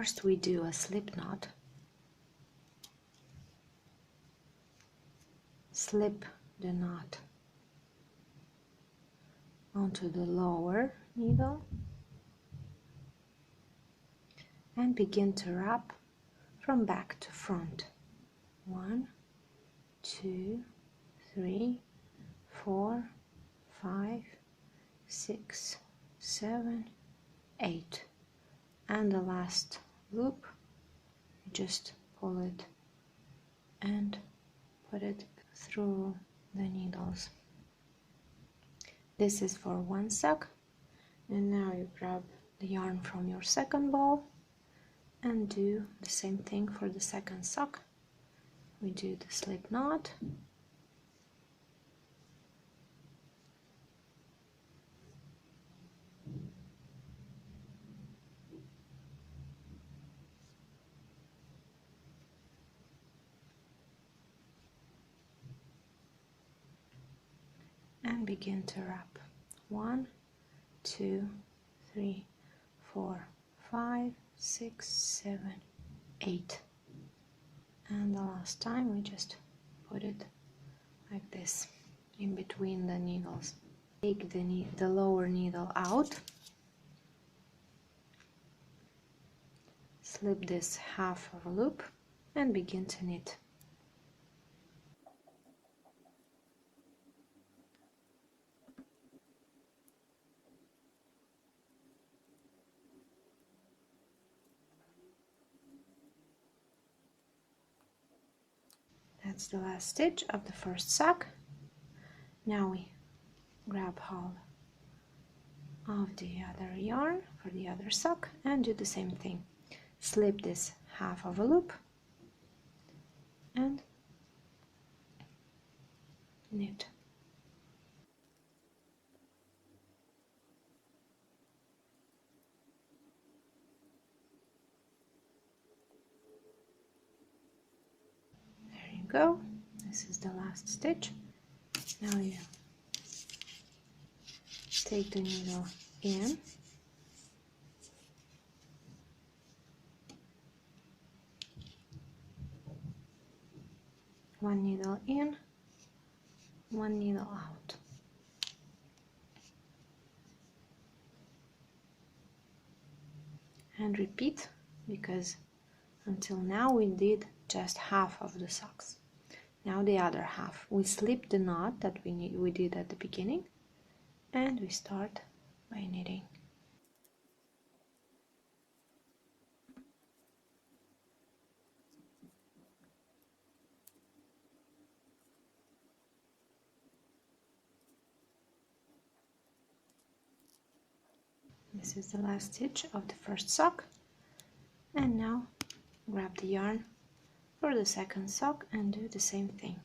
First we do a slip knot. Slip the knot onto the lower needle and begin to wrap from back to front. 1, 2, 3, 4, 5, 6, 7, 8. And the last loop, just pull it and put it through the needles. This is for one sock, and now you grab the yarn from your second ball and do the same thing for the second sock. We do the slip knot, and begin to wrap. 1, 2, 3, 4, 5, 6, 7, 8. And the last time we just put it like this in between the needles. Take the lower needle out, slip this half of a loop and begin to knit. That's the last stitch of the first sock. Now we grab hold of the other yarn for the other sock and do the same thing. Slip this half of a loop and knit. There you go. This is the last stitch. Now you take the needle in, one needle in, one needle out. And repeat, because until now we did just half of the socks. Now the other half. We slip the knot that we did at the beginning, and we start by knitting. This is the last stitch of the first sock, and now grab the yarn for the second sock and do the same thing.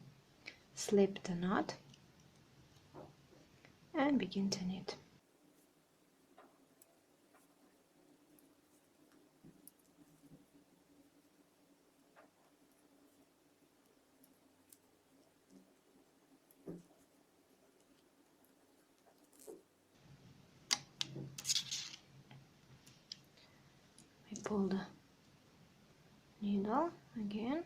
Slip the knot and begin to knit. We pull the needle again.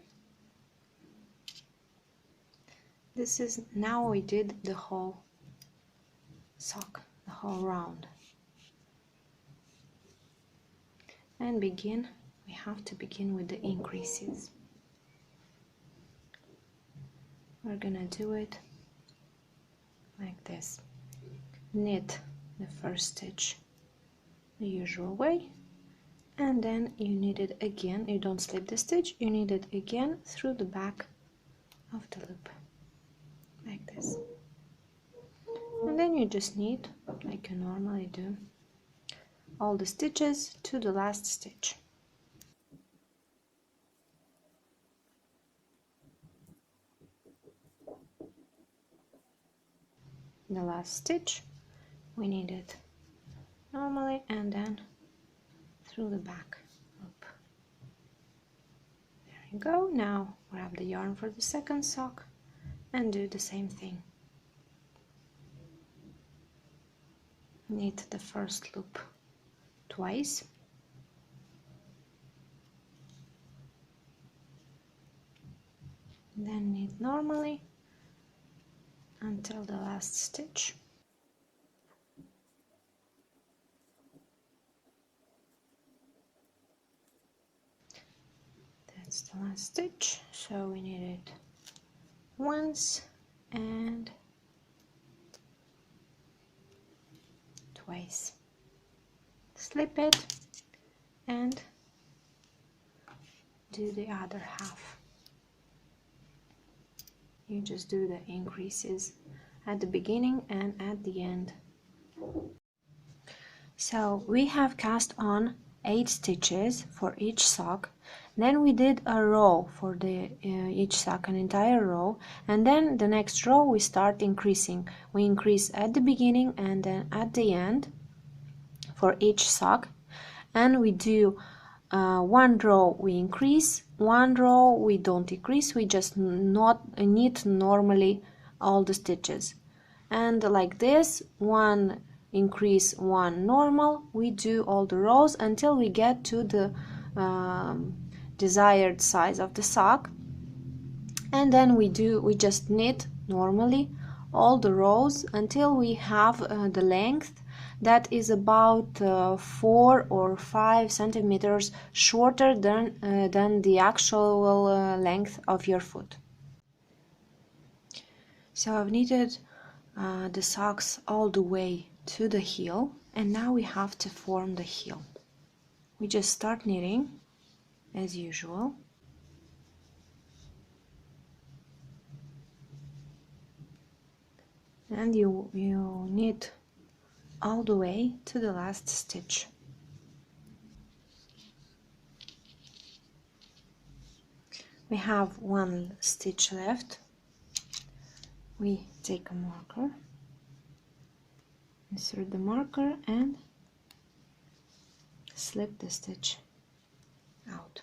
This is, now we did the whole sock, the whole round. And begin, we have to begin with the increases. We're gonna do it like this. Knit the first stitch the usual way, and then you knit it again. You don't slip the stitch, you knit it again through the back of the loop, like this. And then you just knit like you normally do all the stitches to the last stitch. The last stitch we knit it normally and then through the back loop. There you go. Now grab the yarn for the second sock and do the same thing. Knit the first loop twice, then knit normally until the last stitch. That's the last stitch, so we knit it once and twice. Slip it and do the other half. You just do the increases at the beginning and at the end. So we have cast on 8 stitches for each sock. Then we did a row for the each sock, an entire row, and then the next row we start increasing. We increase at the beginning and then at the end for each sock, and we do one row we increase, one row we don't increase, we just not knit normally all the stitches, and like this, one increase, one normal, we do all the rows until we get to the desired size of the sock, and then we just knit normally all the rows until we have the length that is about 4 or 5 centimeters shorter than the actual length of your foot. So I've knitted the socks all the way to the heel, and now we have to form the heel. We just start knitting as usual. And you knit all the way to the last stitch. We have one stitch left. We take a marker, insert the marker and slip the stitch out.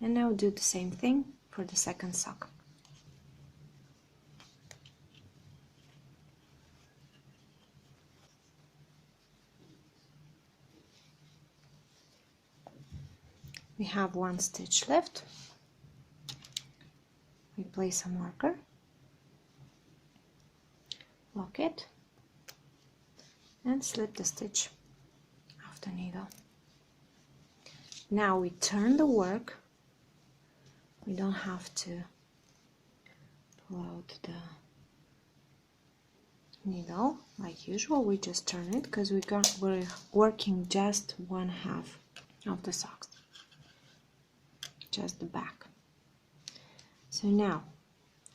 And now do the same thing for the second sock. We have one stitch left. We place a marker, lock it, and slip the stitch off the needle. Now we turn the work. We don't have to pull out the needle like usual. We just turn it because we're working just one half of the socks, just the back. So now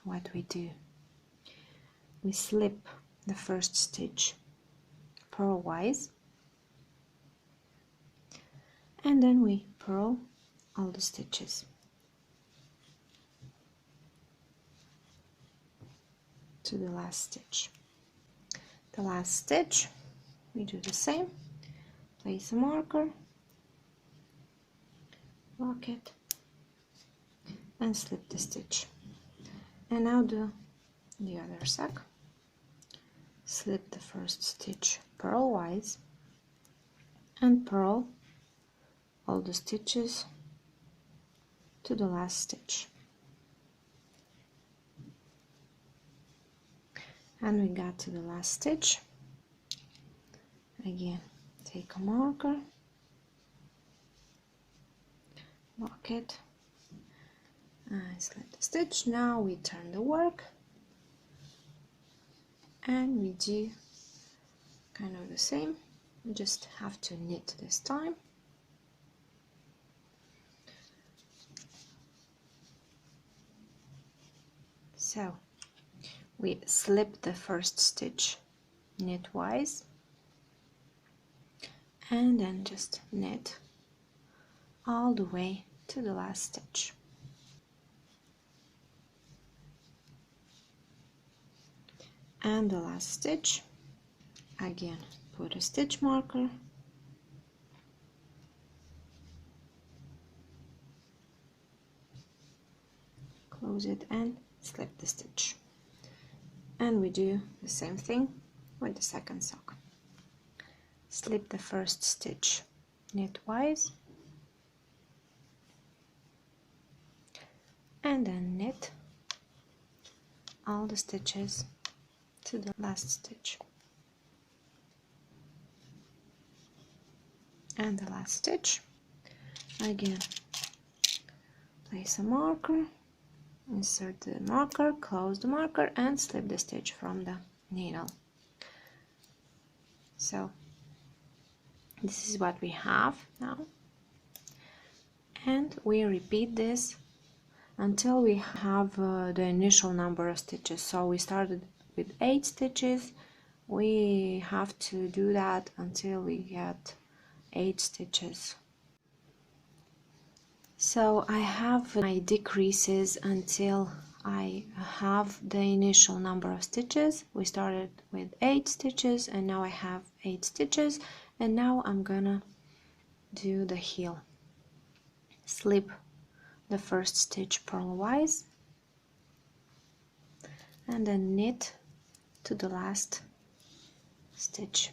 what we do, we slip the first stitch purlwise, and then we purl all the stitches to the last stitch. The last stitch we do the same, place a marker, lock it, and slip the stitch. And now do the other sock. Slip the first stitch purlwise and purl all the stitches to the last stitch. And we got to the last stitch. Again, take a marker, lock it, and slip the stitch. Now we turn the work and we do kind of the same. We just have to knit this time. So we slip the first stitch knitwise and then just knit all the way to the last stitch. And the last stitch, again put a stitch marker, close it and slip the stitch. And we do the same thing with the second sock. Slip the first stitch knitwise and then knit all the stitches to the last stitch and the last stitch. Again, place a marker, insert the marker, close the marker, and slip the stitch from the needle. So this is what we have now, and we repeat this until we have the initial number of stitches. So we started with 8 stitches, we have to do that until we get 8 stitches. So I have my decreases until I have the initial number of stitches. We started with 8 stitches and now I have 8 stitches, and now I'm gonna do the heel. Slip the first stitch purlwise and then knit to the last stitch.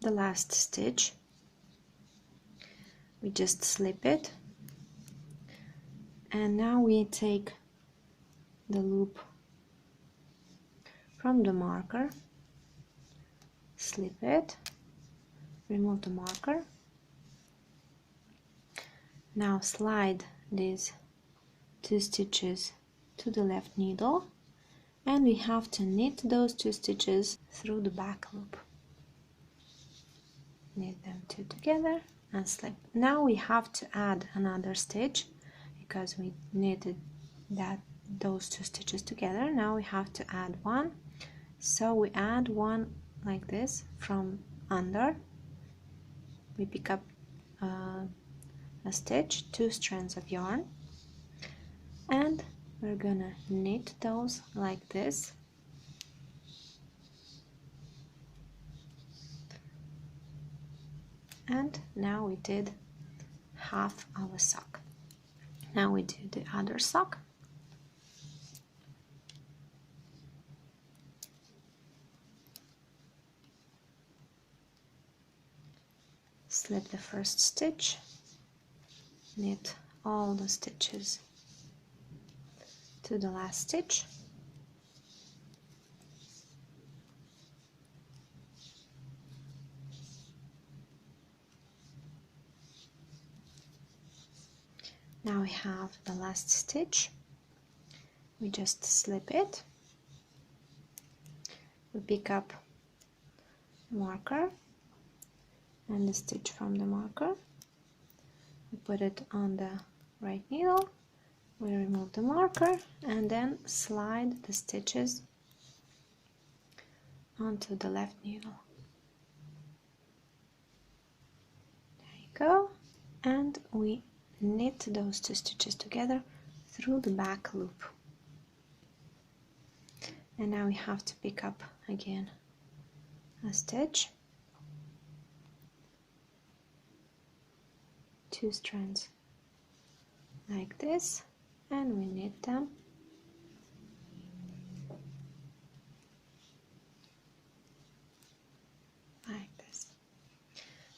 The last stitch, we just slip it, and now we take the loop from the marker, slip it, remove the marker. Now slide these 2 stitches to the left needle, and we have to knit those 2 stitches through the back loop. Knit them 2 together and slip. Now we have to add another stitch because we knitted those 2 stitches together. Now we have to add one, so we add one like this from under. We pick up a stitch, 2 strands of yarn, and we're gonna knit those like this, and now we did half of a sock. Now we do the other sock. Slip the first stitch, knit all the stitches to the last stitch, now we have the last stitch, we just slip it, we pick up the marker and the stitch from the marker, we put it on the right needle, we remove the marker, and then slide the stitches onto the left needle. There you go, and we knit those 2 stitches together through the back loop. And now we have to pick up again a stitch, 2 strands like this, and we knit them like this.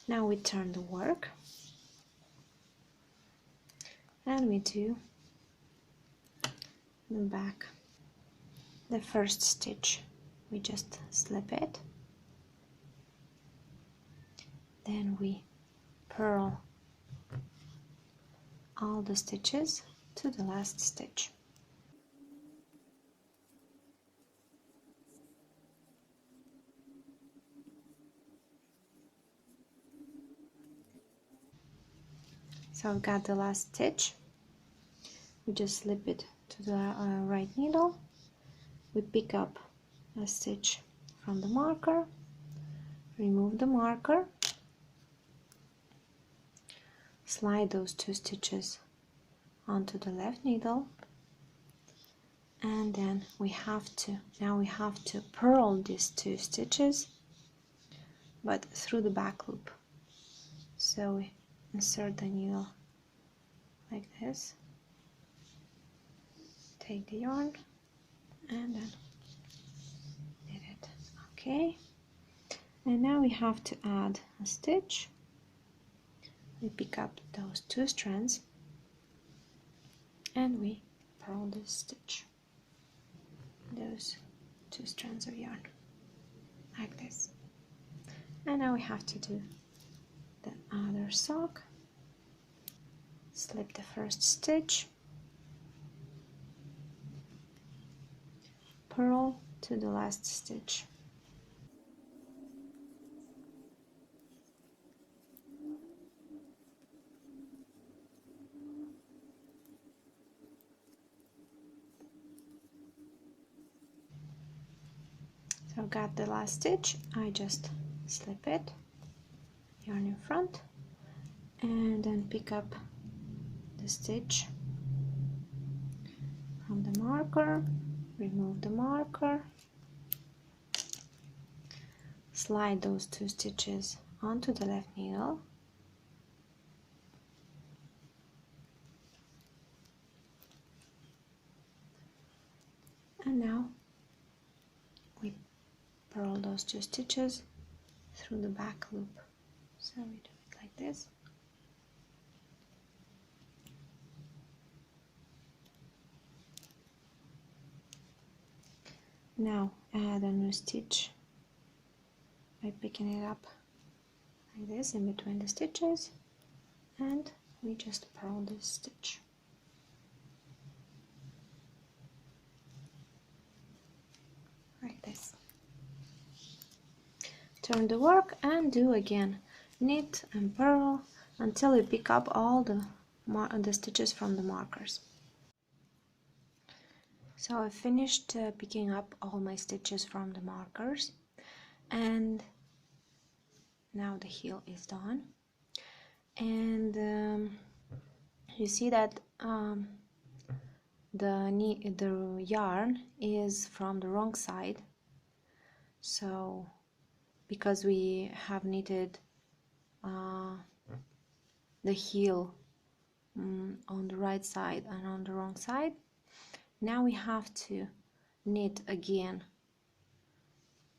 Now we turn the work and we do the back. The first stitch, we just slip it, then we purl all the stitches to the last stitch. So I've got the last stitch, we just slip it to the right needle, we pick up a stitch from the marker, remove the marker, slide those 2 stitches onto the left needle, and then we have to purl these 2 stitches but through the back loop. So we insert the needle like this, take the yarn and then knit it. Okay, And now we have to add a stitch. We pick up those 2 strands and we purl this stitch, those 2 strands of yarn, like this. And now we have to do the other sock. Slip the first stitch, purl to the last stitch. So I've got the last stitch, I just slip it, yarn in front, and then pick up the stitch from the marker, remove the marker, slide those 2 stitches onto the left needle, and now we purl those 2 stitches through the back loop. So we do it like this. Now add a new stitch by picking it up like this in between the stitches, and we just purl this stitch. Like this. Turn the work and do again knit and purl until you pick up all the stitches from the markers. So I finished picking up all my stitches from the markers, and now the heel is done. And you see that the yarn is from the wrong side, so because we have knitted the heel on the right side and on the wrong side, now we have to knit again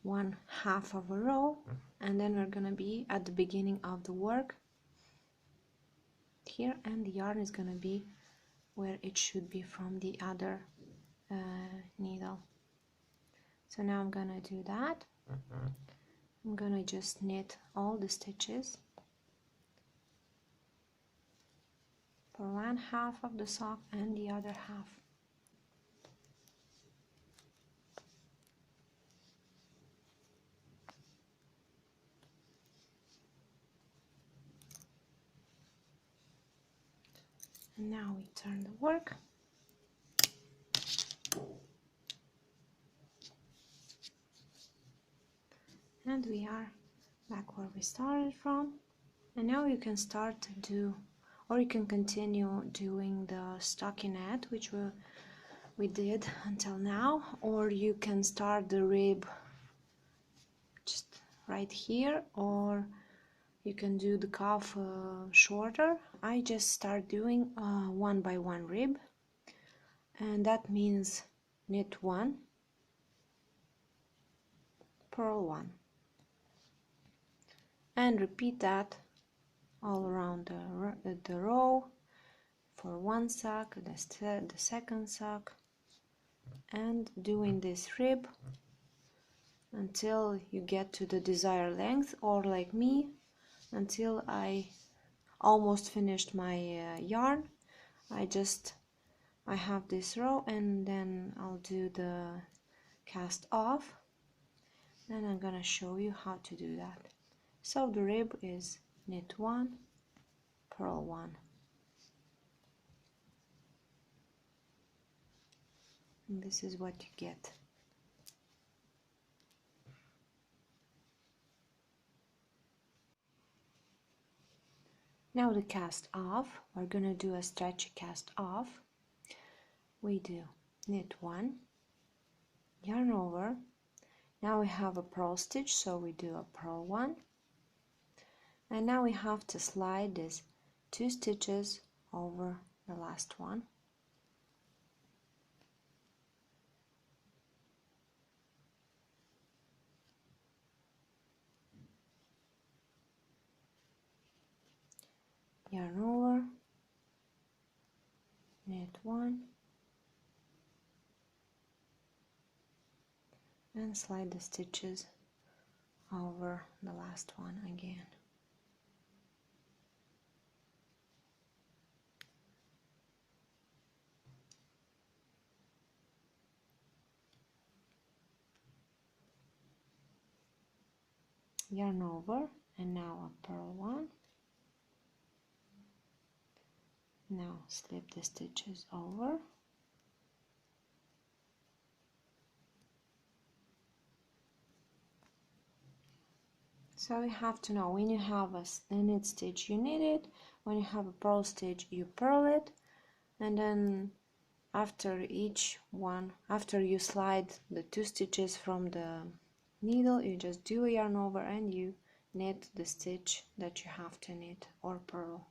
1/2 of a row, and then we're gonna be at the beginning of the work here, and the yarn is gonna be where it should be from the other needle. So now I'm gonna do that. I'm gonna just knit all the stitches for 1/2 of the sock and the other half. And now we turn the work. And we are back where we started from. And now you can start to do, or you can continue doing the stockinette, which we did until now, or you can start the rib just right here, or you can do the cuff shorter. I just start doing 1 by 1 rib, and that means knit 1, purl 1, and repeat that all around the row for 1 sock, the second sock, and doing this rib until you get to the desired length, or like me, until I almost finished my yarn. I have this row, and then I'll do the cast off, and I'm gonna show you how to do that. So the rib is knit 1, purl 1, and this is what you get. Now the cast off, we're gonna do a stretchy cast off. We do knit 1, yarn over. Now we have a purl stitch, so we do a purl 1, and now we have to slide these 2 stitches over the last one. yarn over, knit 1, and slide the stitches over the last one again. Yarn over, and now a purl one. Now slip the stitches over, so you have to know when you have a knit stitch you knit it, when you have a purl stitch you purl it, and then after each one, after you slide the 2 stitches from the needle, you just do a yarn over and you knit the stitch that you have to knit or purl.